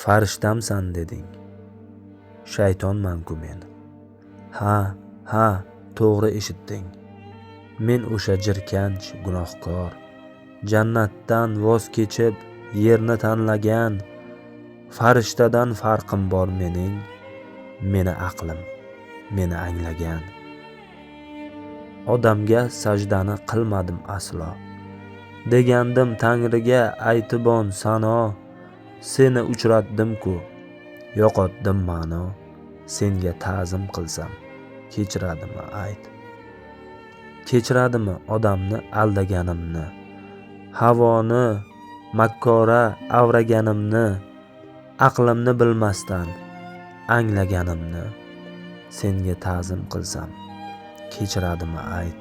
Farishtamsan deding. Shaytonman-ku men. Ha, to'g'ri eshitding. Men o'sha jirkanch gunohkor, jannatdan voz kechib yerni tanlagan, farishtadan farqim bor mening, meni aqlim, meni anglagan. Odamga sajdani qilmadim aslo, degandim Tangriga aytibon sano. Seni uchratdim-ku, yo'qotdim ma'no. Senga ta'zim qilsam, kechiradimi ayt? Kechiradimi odamni aldaganimni, havoni makkora avraganimni, aqlimni bilmasdan anglaganimni? Senga ta'zim qilsam, kechiradimi ayt?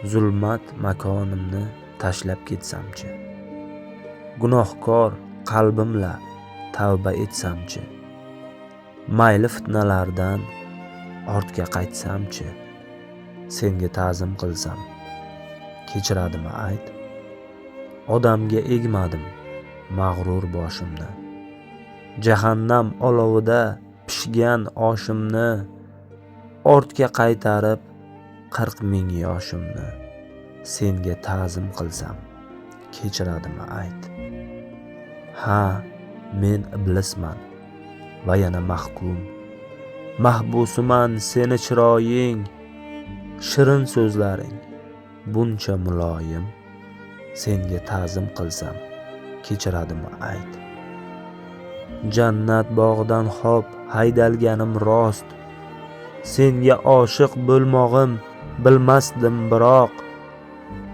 Zulmat makonimni tashlab ketsam-chi, gunohkor qalbimla tavba etsamchi, mayli fitnalardan ortga qaytsam-chi, senga ta'zim qilsam, kechiradimi ayt? Odamga egmadim mag'rur boshimni, jahannam olovida pishgan oshimni, ortga qaytarib 40 ming yoshimni. Senga ta'zim qilsam, kechiradimi ayt? Ha, men iblisman va yana mahkum, mahbusiman seni chiroying, shirin so'zlaring buncha muloyim. Senga ta'zim qilsam, kechiradimi ayt? Jannat bog'idan hop haydalganim rost, senga oshiq bo'lmog'im bilmasdim biroq,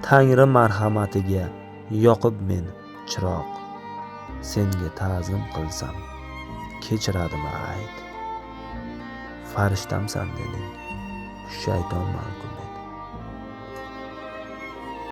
Tangri marhamatiga yoqib men chiroq. Senga ta'zim qilsam, kechiradimi ayt? Farishtamsan deding, shaytonman-ku.